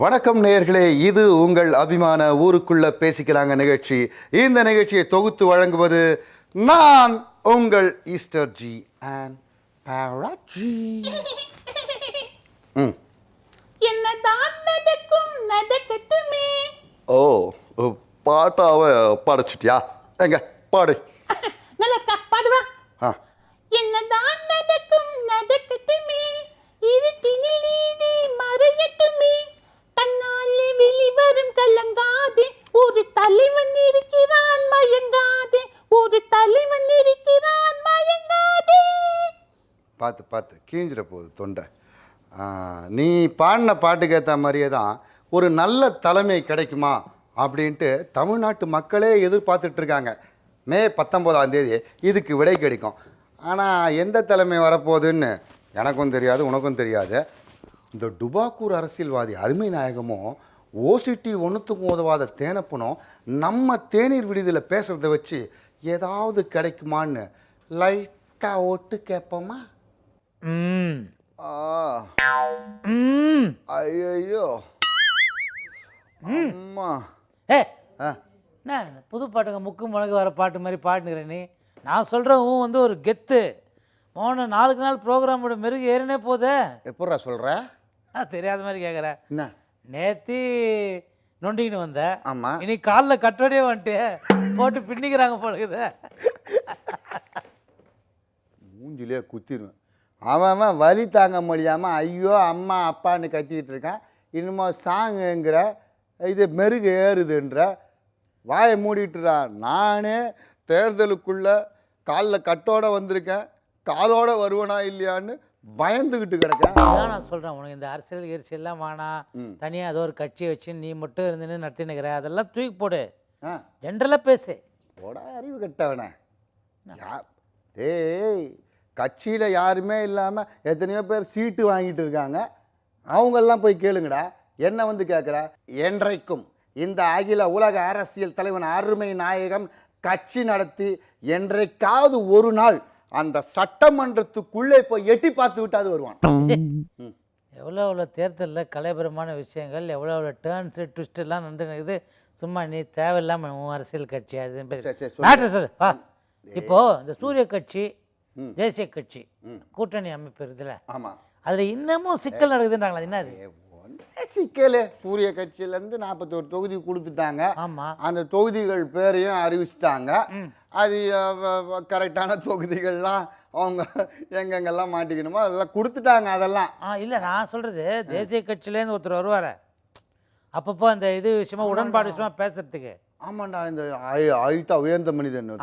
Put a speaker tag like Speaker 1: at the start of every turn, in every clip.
Speaker 1: வணக்கம் நேயர்களே, இது உங்கள் அபிமான ஊருக்குள்ள பேசிக்கலாங்க நிகழ்ச்சி. இந்த நிகழ்ச்சியை தொகுத்து வழங்குவது நான் உங்கள் ஈஸ்டர் ஜி அண்ட் பாராஜி.
Speaker 2: என்னதான் நடக்கும் நடக்கட்டுமே.
Speaker 1: ஓ, பாட்டாவை படைச்சிட்டியா? எங்க பாடு.
Speaker 2: நல்லா பாடுவா.
Speaker 1: என்னதான்
Speaker 2: நடக்கும் நடக்கட்டுமே, இருட்டினில் நீதி மறையட்டுமே, தன்னாலே வெளிவரும் கலங்காதே, ஒரு தலைவன் இருக்கிறான் மயங்காதே, ஒரு தலைவன் இருக்கிறான் மயங்காதே.
Speaker 1: பார்த்து பார்த்து கீஞ்சிட போகுது தொண்டை. நீ பாடின பாட்டுக்கு ஏற்ற மாதிரியே தான் ஒரு நல்ல தலைமை கிடைக்குமா அப்படின்ட்டு தமிழ்நாட்டு மக்களே எதிர்பார்த்துட்ருக்காங்க. மே 19 இதுக்கு விடை கிடைக்கும். ஆனால் எந்த தலைமை வரப்போகுதுன்னு எனக்கும் தெரியாது, உனக்கும் தெரியாது. இந்த டுபாக்கூர் அரசியல்வாதி அருமை நாயகமும் ஓசிட்டி ஒன்றுத்துக்கும் உதவாத தேனப்பனும் நம்ம தேநீர் விடுதியில் பேசுகிறத வச்சு ஏதாவது கிடைக்குமான்னு லைட்டாக ஓட்டு கேட்போமா? ஐயோ அம்மா.
Speaker 3: என்ன புது பாட்டுங்க முக்கு முழங்கு வர பாட்டு மாதிரி பாட்டுங்கிற நீ. நான் சொல்கிறேன் வந்து ஒரு கெத்து மோன 4 நாள் ப்ரோக்ராமோட மெருகு ஏறினே போதே.
Speaker 1: எப்படா சொல்கிற?
Speaker 3: தெரியாத மாதிரி கேட்குற.
Speaker 1: என்ன
Speaker 3: நேத்தி நொண்டிக்கின்னு வந்த.
Speaker 1: ஆமாம்.
Speaker 3: இன்னைக்கு காலில் கட்டோடே வந்துட்டு போட்டு பின்னிக்கிறாங்க போலகுது.
Speaker 1: மூஞ்சிலே குத்திடுவேன். அவன் வலி தாங்க முடியாமல் ஐயோ அம்மா அப்பான்னு கத்திக்கிட்டு இருக்கான். இன்னமும் சாங்குங்கிற இது மெருகு ஏறுதுன்ற வாயை மூடிட்டுறா. நானே தேர்தலுக்குள்ளே காலில் கட்டோட வந்திருக்கேன், காலோட வருவனா இல்லையான்னு பயந்துக்கிட்டு கிடக்கேன்.
Speaker 3: அதான் நான் சொல்கிறேன், உனக்கு இந்த அரசியல் எரிச்சல்லாம் வேணாம். தனியாக ஏதோ ஒரு கட்சியை வச்சு நீ மட்டும் இருந்துன்னு நடத்தினுக்கிற, அதெல்லாம் தூக்கி போடு. ஜென்ரலாக பேசு.
Speaker 1: போட அறிவு கட்டவனே. ஏய், கட்சியில் யாருமே இல்லாமல் எத்தனையோ பேர் சீட்டு வாங்கிட்டு இருக்காங்க. அவங்கெல்லாம் போய் கேளுங்கடா. என்ன வந்து கேட்குற? என்றைக்கும் இந்த அகில உலக அரசியல் தலைவன் அருமை நாயகம் கட்சி நடத்தி என்றைக்காவது ஒரு நாள் அந்த சட்டமன்றத்துக்குள்ளே போய் எட்டி பார்த்து விட்டாது வருவான்.
Speaker 3: எவ்வளோ தேர்தலில் கலைபரமான விஷயங்கள், எவ்வளோ டேர்ன்ஸு ட்விஸ்ட் எல்லாம் நடந்துருக்குது. சும்மா நீ தேவையில்லாமல் உன் அரசியல் கட்சி அது சொல்லு. இப்போது இந்த சூரிய கட்சி தேசிய கட்சி கூட்டணி அமைப்பு இருக்குதுல்ல,
Speaker 1: ஆமாம்,
Speaker 3: அதில் இன்னமும் சிக்கல் நடக்குதுன்றாங்களா? என்ன அது
Speaker 1: சிக்கல்? சூரிய கட்சியிலேருந்து 41 தொகுதி கொடுத்துட்டாங்க.
Speaker 3: ஆமாம்,
Speaker 1: அந்த தொகுதிகள் பேரையும் அறிவிச்சிட்டாங்க. அது கரெக்டான தொகுதிகள்லாம் அவங்க எங்கெங்கெல்லாம் மாட்டிக்கணுமோ அதெல்லாம் கொடுத்துட்டாங்க. அதெல்லாம்
Speaker 3: இல்லை, நான் சொல்கிறது தேசிய கட்சியிலேருந்து ஒருத்தர் வருவார் அப்பப்போ அந்த இது விஷயமா உடன்பாடு விஷயமா பேசுறதுக்கு.
Speaker 1: ஆமாண்டா, இந்த ஐட்டா உயர்ந்த மனிதன்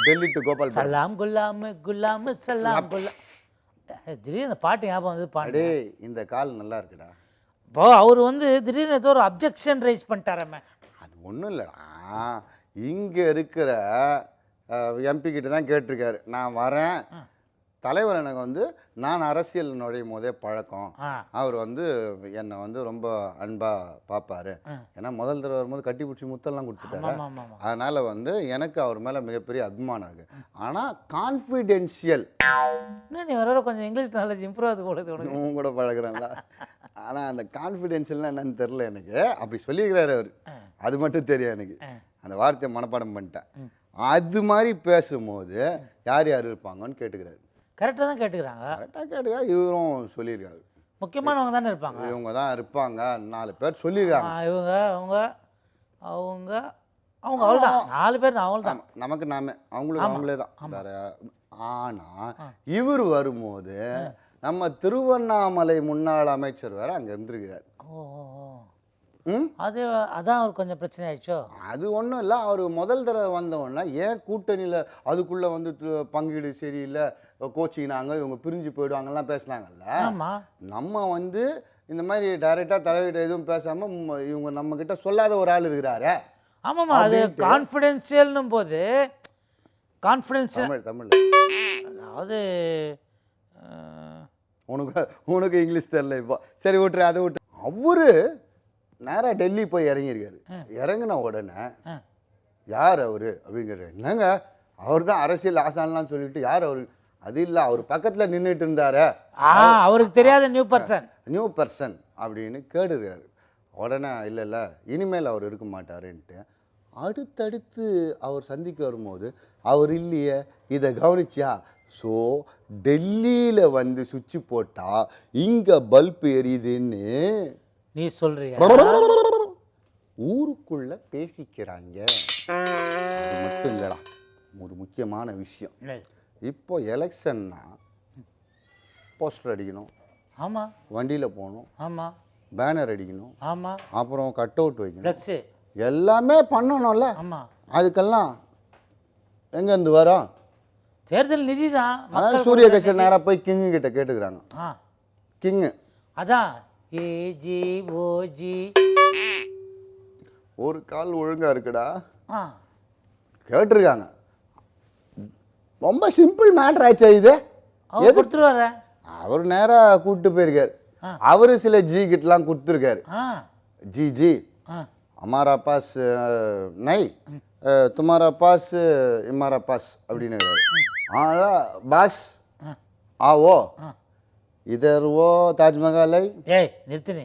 Speaker 1: டெல்லி டு கோபால்
Speaker 3: சலாம் குல்லாம் குல்லாம் சலாம் குல்லாம். திடீர்னு இந்த பாட்டு ஞாபகம் வந்து பாடு.
Speaker 1: இந்த கால் நல்லா இருக்குடா.
Speaker 3: இப்போ அவர் வந்து திடீர்னு ஏதோ ஒரு அப்ஜெக்ஷன் ரைஸ் பண்ணிட்டாரம்மா.
Speaker 1: அது ஒன்றும் இல்லைடா, இங்கே இருக்கிற எம்பி கிட்ட தான் கேட்டிருக்காரு. நான் வரேன் தலைவர், எனக்கு வந்து நான் அரசியல் நுழையும் போதே பழக்கம். அவர் வந்து என்னை வந்து ரொம்ப அன்பாக பார்ப்பாரு. ஏன்னா முதல் தடவை வரும்போது கட்டி பிடிச்சி முத்தெல்லாம் கொடுத்துட்டாரு. அதனால் வந்து எனக்கு அவர் மேலே மிகப்பெரிய அபிமானம் இருக்குது. ஆனால் கான்ஃபிடென்ஷியல்.
Speaker 3: நீ வர கொஞ்சம் இங்கிலீஷ் நாலேஜ் இம்ப்ரூவ் ஆகுது போல
Speaker 1: உங்க கூட பழகிறேன்ல. ஆனால் அந்த கான்ஃபிடென்ஷியல்னால் என்னன்னு தெரில எனக்கு. அப்படி சொல்லியிருக்கிறாரு அவர், அது மட்டும் தெரியும் எனக்கு. அந்த வார்த்தையை மனப்பாடம் பண்ணிட்டேன். அது மாதிரி பேசும்போது யார் யார் இருப்பாங்கன்னு கேட்டுக்கிறாரு.
Speaker 3: கரெக்டாக தான் கேட்டுக்கிறாங்க.
Speaker 1: கரெக்டாக கேட்டுக்கா. இவரும் சொல்லியிருக்காரு
Speaker 3: முக்கியமானவங்க தானே இருப்பாங்க.
Speaker 1: இவங்க தான் இருப்பாங்க, 4 பேர் சொல்லியிருக்காங்க.
Speaker 3: இவங்க அவங்க அவங்க அவங்க அவ்வளோதான், 4 பேர் தான். அவ்வளோதான், நமக்கு
Speaker 1: நாம அவங்களுக்கு அவங்களே தான் வேற. ஆனால் இவர் வரும்போது நம்ம திருவண்ணாமலை முன்னாள் அமைச்சர் வேற அங்கே இருந்திருக்கிறார்.
Speaker 3: அதான் அவர் கொஞ்சம் பிரச்சனை ஆயிடுச்சோ.
Speaker 1: அது ஒன்றும் இல்லை, அவர் முதல் தடவை வந்தவொடனே ஏன் கூட்டணியில் அதுக்குள்ளே வந்து பங்கீடு சரியில்லை, கோச்சிக்கினாங்க, இவங்க பிரிஞ்சு போயிடுவாங்கலாம் பேசினாங்கல்ல. நம்ம வந்து இந்த மாதிரி டைரெக்டாக தலைவர்கிட்ட எதுவும் பேசாமல் இவங்க நம்மக்கிட்ட சொல்லாத ஒரு ஆள் இருக்கிறாரு.
Speaker 3: ஆமாம்மா, அது கான்ஃபிடென்ஷியல்னும் போது கான்ஃபிடென்ஷியல்
Speaker 1: தமிழ்
Speaker 3: அதாவது
Speaker 1: உனக்கு இங்கிலீஷ் தெரியல. இப்போ சரி விட்டுரு, அதை விட்டு. அவரு நேராக டெல்லி போய் இறங்கியிருக்காரு. இறங்கின உடனே யார் அவர் அப்படிங்கிறாரு. என்னங்க அவர் தான் அரசியல் ஆசான்லாம் சொல்லிட்டு யார் அவர்? அது இல்லை, அவர் பக்கத்தில் நின்றுட்டு இருந்தாரு,
Speaker 3: அவருக்கு தெரியாத நியூ பர்சன்
Speaker 1: அப்படின்னு கேட்டுருக்காரு. உடனே இல்லை இனிமேல் அவர் இருக்க மாட்டாருன்ட்டு அடுத்தடுத்து அவர் சந்திக்க வரும்போது அவர் இல்லையே, இதை கவனிச்சியா? ஸோ டெல்லியில் வந்து சுவிட்ச் போட்டால் இங்கே பல்ப் எரியுதுன்னு
Speaker 3: நீ சொல்றியா?
Speaker 1: ஊருக்குள்ள பேசிக்கிறாங்க. அது மட்டும் இல்லைடா, ஒரு முக்கியமான விஷயம். இப்போ எலெக்ஷன்னா போஸ்டர் அடிக்கணும்,
Speaker 3: ஆமாம்,
Speaker 1: வண்டியில் போகணும்,
Speaker 3: ஆமாம்,
Speaker 1: பேனர் அடிக்கணும்,
Speaker 3: ஆமாம்,
Speaker 1: அப்புறம் கட் அவுட் வைக்கணும்,
Speaker 3: ஃப்ளெக்ஸு,
Speaker 1: எல்லாமே பண்ணணும்ல.
Speaker 3: ஆமாம்,
Speaker 1: அதுக்கெல்லாம் எங்கேருந்து வரோம்?
Speaker 3: தேர்தல் நிதி தான்.
Speaker 1: ஆனால் சூரிய கட்சி நேராக போய் கிங்கு கிட்ட கேட்டுக்கிறாங்க. கிங்கு
Speaker 3: அதான் ஏஜி ஓஜி
Speaker 1: ஒரு கால் ஒழுங்கா இருக்குடா
Speaker 3: ஆ
Speaker 1: கேட்டிருக்காங்க. ரொம்ப சிம்பிள் மேட்ரு ஆச்சா இது.
Speaker 3: அவர் கொடுத்துருவார.
Speaker 1: அவர் நேராக கூப்பிட்டு போயிருக்காரு. அவர் சில ஜி கிட்டலாம் கொடுத்துருக்காரு. ஜி ஜி हमारा पास नहीं, तुम्हारा पास हमारा पास அப்படின்னு பாஸ் ஆவோ இதர் ஓ தாஜ்மஹாலை.
Speaker 3: ஏய் நிறுத்தினி,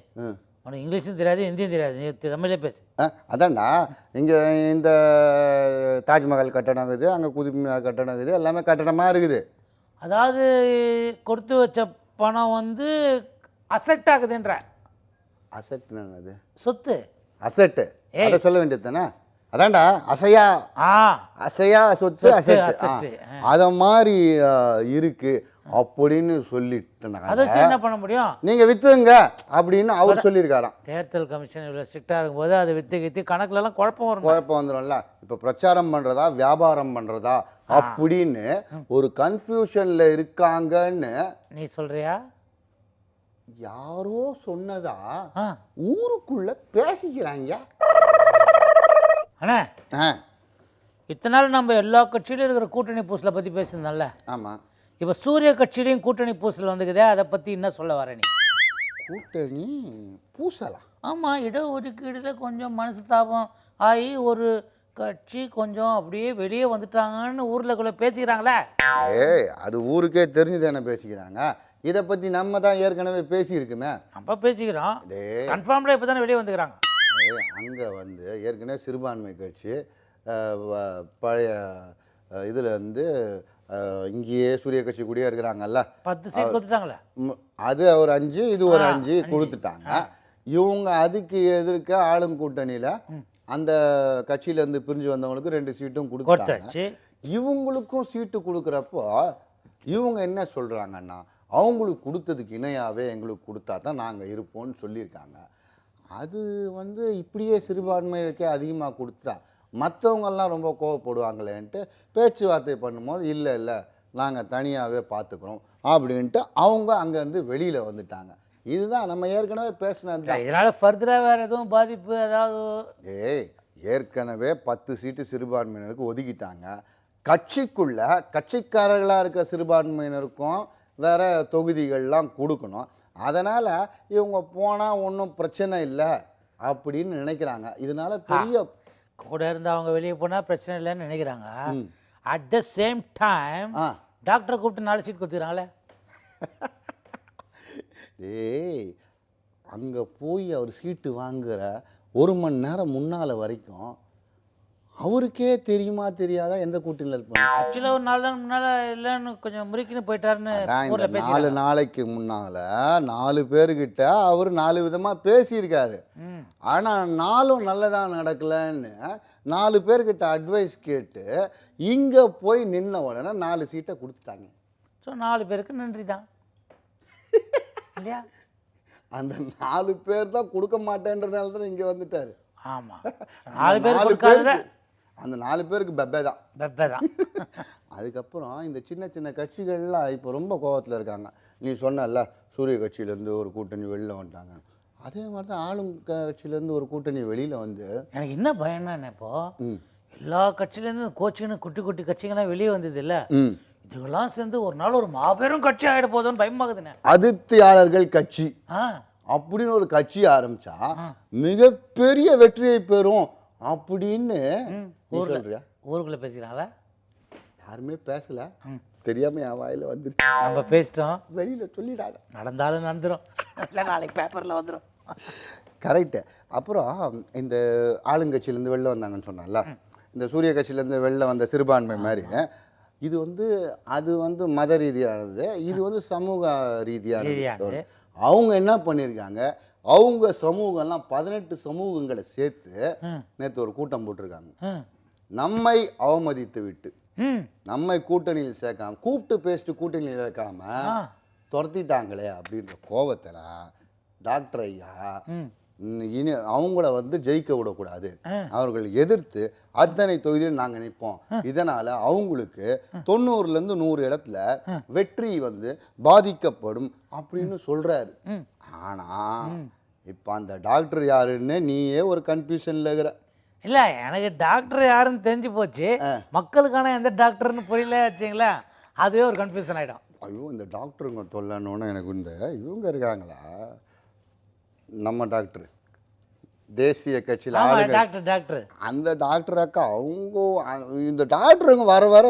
Speaker 3: உனக்கு இங்கிலீஷும் தெரியாது ஹிந்தியும் தெரியாது, நீ தமிழே பேசு.
Speaker 1: அதான்டா, இங்கே இந்த தாஜ்மஹால் கட்டணம் இருக்குது, அங்கே குதுப் கட்டணம் இருக்குது, எல்லாமே கட்டணமாக இருக்குது.
Speaker 3: அதாவது கொடுத்து வச்ச பணம் வந்து அசெட் ஆகுதுன்ற.
Speaker 1: அசெட் என்னது?
Speaker 3: சொத்து.
Speaker 1: அசெட்டு அதை சொல்ல வேண்டியது தானே. அதான்டா அசையா அசையா சொத்து அசெட், அத மாதிரி இருக்கு அப்படின்னு சொல்லிட்டு
Speaker 3: அதை வச்சு என்ன பண்ண முடியும்?
Speaker 1: நீங்க வித்துங்க அப்படின்னு அவர் சொல்லியிருக்காராம்.
Speaker 3: தேர்தல் கமிஷன் இவ்வளோ ஸ்ட்ரிக்டாக இருக்கும்போது அதை வித்து கணக்குலலாம் குழப்பம் வரும்.
Speaker 1: குழப்பம் வந்துடும்ல. இப்போ பிரச்சாரம் பண்ணுறதா வியாபாரம் பண்ணுறதா அப்படின்னு ஒரு கன்ஃபியூஷனில் இருக்காங்கன்னு
Speaker 3: நீ சொல்றியா?
Speaker 1: யாரோ சொன்னதா ஊருக்குள்ள பேசிக்கிறாங்க.
Speaker 3: அண்ணா இத்தனை நாள் நம்ம எல்லா கட்சியிலும் இருக்கிற கூட்டணி பூசலை பற்றி பேசியிருந்தோம்ல.
Speaker 1: ஆமாம்.
Speaker 3: இப்போ சூரிய கட்சியிலையும் கூட்டணி பூசல் வந்துக்குதே, அதை பற்றி என்ன சொல்ல வர நீ?
Speaker 1: கூட்டணி பூசலாம்.
Speaker 3: ஆமாம், இடஒதுக்கீடுல கொஞ்சம் மனஸ்தாபம் ஆகி ஒரு கட்சி கொஞ்சம் அப்படியே வெளியே வந்துட்டாங்கன்னு ஊரில் பேசிக்கிறாங்களே.
Speaker 1: ஏய், அது ஊருக்கே தெரிஞ்சு தானே பேசிக்கிறாங்க. இதை பற்றி நம்ம தான் ஏற்கனவே பேசியிருக்குமே.
Speaker 3: நம்ம பேசிக்கிறோம், கன்ஃபார்ம்டாக இப்போ தானே வெளியே வந்துக்கிறாங்க.
Speaker 1: அங்கே வந்து ஏற்கனவே சிறுபான்மை கட்சி பழைய இதில் வந்து இங்கேயே சூரிய கட்சி கூடயே இருக்கிறாங்கல்ல,
Speaker 3: 10 சீட் கொடுத்துட்டாங்களே.
Speaker 1: அது ஒரு 5 இது ஒரு 5 கொடுத்துட்டாங்க. இவங்க அதுக்கு எதிர்க்க ஆளுங்கூட்டணியில் அந்த கட்சியிலேருந்து பிரிஞ்சு வந்தவங்களுக்கு 2 சீட்டும் கொடுத்தாச்சு. இவங்களுக்கும் சீட்டு கொடுக்குறப்போ இவங்க என்ன சொல்கிறாங்கன்னா, அவங்களுக்கு கொடுத்ததுக்கு இணையாகவே எங்களுக்கு கொடுத்தா தான் நாங்கள் இருப்போம்னு சொல்லியிருக்காங்க. அது வந்து இப்படியே சிறுபான்மையினருக்கே அதிகமாக கொடுத்தா மற்றவங்கெல்லாம் ரொம்ப கோவப்படுவாங்களேன்ட்டு பேச்சுவார்த்தை பண்ணும்போது இல்லை நாங்கள் தனியாகவே பார்த்துக்குறோம் அப்படின்ட்டு அவங்க அங்கேருந்து வெளியில் வந்துட்டாங்க. இதுதான் நம்ம ஏற்கனவே பேசினது தான்.
Speaker 3: இதனால் ஃபர்தராக வேறு எதுவும் பாதிப்பு ஏதாவது?
Speaker 1: ஏற்கனவே 10 சீட்டு சிறுபான்மையினருக்கு ஒதுக்கிட்டாங்க. கட்சிக்குள்ள கட்சிக்காரர்களாக இருக்கிற சிறுபான்மையினருக்கும் வேறு தொகுதிகள்லாம் கொடுக்கணும். அதனால் இவங்க போனால் ஒன்றும் பிரச்சனை இல்லை அப்படின்னு நினைக்கிறாங்க. இதனால பெரிய
Speaker 3: கூட இருந்து அவங்க வெளியே போனால் பிரச்சனை இல்லைன்னு நினைக்கிறாங்க. அட் த சேம் டைம் டாக்டரை கூப்பிட்டு 4 சீட் கொடுத்துக்கிறாங்களே.
Speaker 1: அங்கே போய் அவர் சீட்டு வாங்குகிற 1 மணி நேரம் முன்னால் வரைக்கும் அவருக்கே தெரியுமா தெரியாதா எந்த கூட்டணியில் இருப்பாங்க.
Speaker 3: ஆக்சுவலாக ஒரு 4 நாள் முன்னால் இல்லைன்னு கொஞ்சம் முறுக்கின்னு போயிட்டாருன்னு
Speaker 1: 4 நாளைக்கு முன்னால் 4 பேர்கிட்ட அவர் 4 விதமாக பேசியிருக்காரு. ஆனால் 4ம் நல்லதாக நடக்கலைன்னு 4 பேர்கிட்ட அட்வைஸ் கேட்டு இங்கே போய் நின்ன உடனே 4 சீட்டை கொடுத்துட்டாங்க.
Speaker 3: ஸோ 4 பேருக்கு நன்றி தான் இல்லையா?
Speaker 1: அந்த 4 பேர் தான் கொடுக்க மாட்டேன்றதுனால தான் இங்கே வந்துட்டார்.
Speaker 3: ஆமாம், 4 பேர் கொடுக்காத
Speaker 1: அந்த 4 பேருக்கு பெப்பே தான். அதுக்கப்புறம் இந்த சின்ன சின்ன கட்சிகள்லாம் இப்போ ரொம்ப கோபத்தில் இருக்காங்க. நீ சொன்னல சூரிய கட்சியிலேருந்து ஒரு கூட்டணி வெளியில் வந்துட்டாங்க. அதே மாதிரி தான் ஆளும் கட்சியிலேருந்து ஒரு கூட்டணி வெளியில் வந்து
Speaker 3: எனக்கு என்ன பயம்னா இப்போது எல்லா கட்சியிலேருந்து கோச்சிங்கன்னு குட்டி குட்டி கட்சிங்கெல்லாம் வெளியே வந்தது இல்லை, இதுக்கெல்லாம் சேர்ந்து ஒரு நாள் ஒரு மாபெரும் கட்சி ஆகிட போதுன்னு பயமாகுதுண்ணே.
Speaker 1: அதிருப்தியாளர்கள் கட்சி அப்படின்னு ஒரு கட்சி ஆரம்பிச்சா மிகப்பெரிய வெற்றியை பெறும் அப்படின்னு
Speaker 3: ஊருக்குள்ள பேசுகிறாங்களா?
Speaker 1: யாருமே பேசல, தெரியாம என் வாயில வந்துருச்சு.
Speaker 3: நம்ம பேசிட்டோம்,
Speaker 1: வெளியில சொல்லிடாத.
Speaker 3: நடந்தாலும் நடந்துடும், இல்லை நாளைக்கு பேப்பர்ல வந்துடும்.
Speaker 1: கரெக்டு. அப்புறம் இந்த ஆளுங்கட்சியிலேருந்து வெளில வந்தாங்கன்னு சொன்னால, இந்த சூரிய கட்சியிலேருந்து வெளில வந்த சிறுபான்மை மாதிரி இது வந்து அது வந்து மத ரீதியானது, இது வந்து சமூக ரீதியானது. அவங்க என்ன பண்ணியிருக்காங்க, அவங்க சமூகம்லாம் 18 சமூகங்களை சேர்த்து நேற்று ஒரு கூட்டம் போட்டிருக்காங்க. நம்மை அவமதித்து விட்டு நம்மை கூட்டணியில் சேர்க்காம, கூப்பிட்டு பேசிட்டு கூட்டணியில் வைக்காம துரத்திட்டாங்களே அப்படின்ற கோபத்தில் டாக்டர் ஐயா இனி அவங்கள வந்து ஜெயிக்க விடக்கூடாது, அவர்கள் எதிர்த்து அத்தனை தொகுதியில் நாங்கள் நிற்போம், இதனால அவங்களுக்கு 90லேருந்து 100 இடத்துல வெற்றி வந்து பாதிக்கப்படும் அப்படின்னு சொல்றாரு. ஆனா இப்போ அந்த டாக்டர் யாருன்னு நீயே ஒரு கன்ஃபியூஷன்ல இருக்கிற.
Speaker 3: இல்லை, எனக்கு டாக்டர் யாருன்னு தெரிஞ்சு போச்சு, மக்களுக்கான எந்த டாக்டர்னு புரியல வச்சிங்களா, அதுவே ஒரு கன்ஃபியூஷன் ஆகிடும்.
Speaker 1: ஐயோ, இந்த டாக்டருங்க தொல்லணுன்னு எனக்கு இந்த இவங்க இருக்காங்களா, நம்ம டாக்டர் தேசிய கட்சியில்
Speaker 3: டாக்டர்
Speaker 1: அந்த டாக்டர் அக்கா, அவங்க இந்த டாக்டருங்க வர வர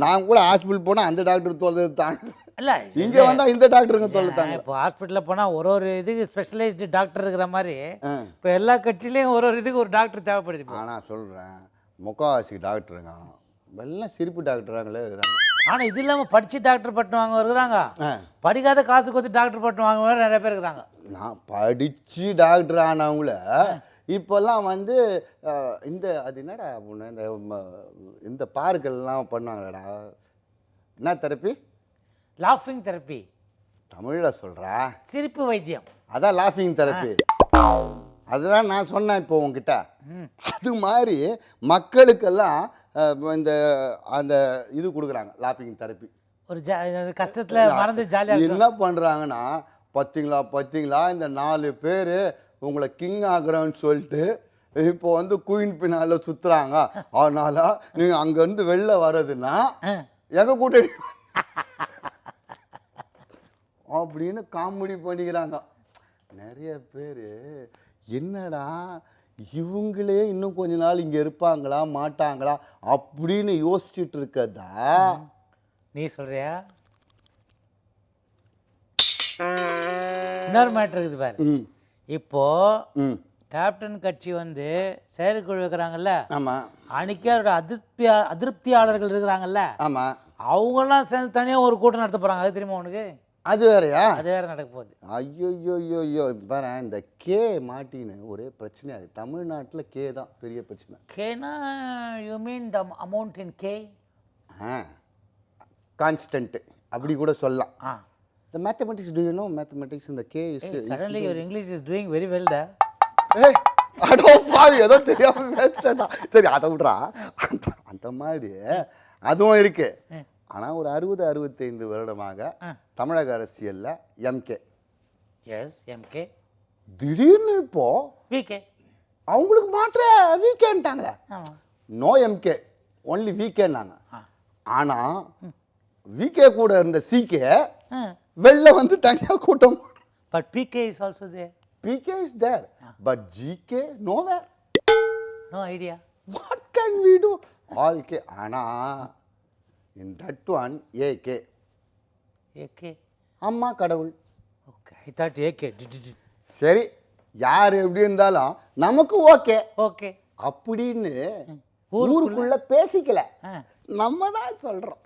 Speaker 1: நான் கூட ஹாஸ்பிட்டல் போனால் அந்த டாக்டர் தொல்லைத்தாங்க,
Speaker 3: இல்லை
Speaker 1: இங்கே வந்தால் இந்த டாக்டருங்க தொல்லைத்தாங்க.
Speaker 3: இப்போ ஹாஸ்பிட்டலில் போனால் ஒரு இதுக்கு ஸ்பெஷலைஸ்டு டாக்டர் இருக்கிற மாதிரி இப்போ எல்லா கட்சியிலையும் ஒரு இதுக்கு ஒரு டாக்டர் தேவைப்படுது.
Speaker 1: ஆனால் சொல்கிறேன், முக்கால்வாசி டாக்டருங்க எல்லாம் சிரிப்பு டாக்டராங்களே இருக்கிறாங்க.
Speaker 3: ஆனால் இது இல்லாமல் படித்து டாக்டர் பட்டம் வாங்க இருக்கிறாங்க, படிக்காத காசு கொடுத்து டாக்டர் பட்டம் வாங்க நிறைய பேர் இருக்கிறாங்க.
Speaker 1: நான் படித்து டாக்டர் ஆனவங்கள இப்போல்லாம் வந்து இந்த அது என்னடா அப்படின்னு இந்த பார்க்கெல்லாம் பண்ணுவாங்கடா, என்ன தெரப்பி,
Speaker 3: லாஃபிங் தெரப்பி,
Speaker 1: தமிழில் சொல்கிறா
Speaker 3: சிரிப்பு வைத்தியம்,
Speaker 1: அதான் லாஃபிங் தெரப்பி. அதுதான் நான் சொன்னேன் இப்போ உங்ககிட்ட. அது மாதிரி மக்களுக்கெல்லாம் இந்த அந்த இது கொடுக்குறாங்க, லாஃபிங் தெரப்பி.
Speaker 3: ஒரு கஷ்டத்தில் மறந்து ஜாலியாக
Speaker 1: என்ன பண்ணுறாங்கன்னா, பார்த்தீங்களா இந்த 4 பேர் உங்களை கிங் ஆகுறோன்னு சொல்லிட்டு இப்போ வந்து குயின் பின்னால் சுற்றுறாங்க, அதனால நீங்கள் அங்கேருந்து வெளில வர்றதுன்னா எங்கள் கூட்டணி அப்படின்னு காமெடி பண்ணிக்கிறாங்க நிறைய பேர். என்னடா இவங்களே இன்னும் கொஞ்ச நாள் இங்கே இருப்பாங்களா மாட்டாங்களா அப்படின்னு யோசிச்சுட்டு இருக்கதா
Speaker 3: நீ சொல்றியா? இன்னொரு மேட்ரு இருக்குது பாரு, இப்போ கேப்டன் கட்சி வந்து செயற்குழு வைக்கிறாங்கல்ல,
Speaker 1: ஆமாம்,
Speaker 3: அன்னைக்கு அவரோட அதிருப்தியாளர்கள் இருக்கிறாங்கல்ல,
Speaker 1: ஆமாம்,
Speaker 3: அவங்கெல்லாம் சேர்ந்து தனியாக ஒரு கூட்டம் நடத்த போகிறாங்க, அது தெரியுமா உனக்கு?
Speaker 1: அது வேறையா?
Speaker 3: அது வேற நடக்க போகுது.
Speaker 1: ஐயோ பாரு, இந்த கே மாட்டின்னு ஒரே பிரச்சனையா இருக்கு தமிழ்நாட்டில். கே தான் பெரிய பிரச்சனை.
Speaker 3: கேனா you mean the amount in K?
Speaker 1: Constant அப்படி கூட சொல்லலாம். The mathematics, do you know mathematics in the K is...
Speaker 3: Suddenly your English is doing very well da.
Speaker 1: Hey, அடோ பாவி, ஏதோ தெரியாம பேசிட்டா. சரி, அதை விட்றா. அந்த மாதிரி அதுவும் இருக்கு. ஆனால் ஒரு 60-65 வருடமாக தமிழக அரசியலில் எம்கே.
Speaker 3: S, MK.
Speaker 1: திடீர்னு இப்போ
Speaker 3: விகே
Speaker 1: அவங்களுக்கு மாற்ற விகேன்ட்டாங்க. நோ எம்கே, ஒன்லி விகேன்னாங்க. ஆனால் விகே கூட இருந்த சிகே வெளில வந்து தனியாக கூட்டம்.
Speaker 3: But PK is also there.
Speaker 1: PK is there, but GK nowhere.
Speaker 3: No idea.
Speaker 1: What can we do? All K. ஆனால் in that one AK.
Speaker 3: AK
Speaker 1: அம்மா கடவுள்.
Speaker 3: Okay, I thought AK.
Speaker 1: சரி, யார் எப்படி இருந்தாலும் நமக்கு ஓகே
Speaker 3: ஓகே
Speaker 1: அப்படின்னு ஊருக்குள்ள பேசிக்கல, நம்ம தான் சொல்கிறோம்.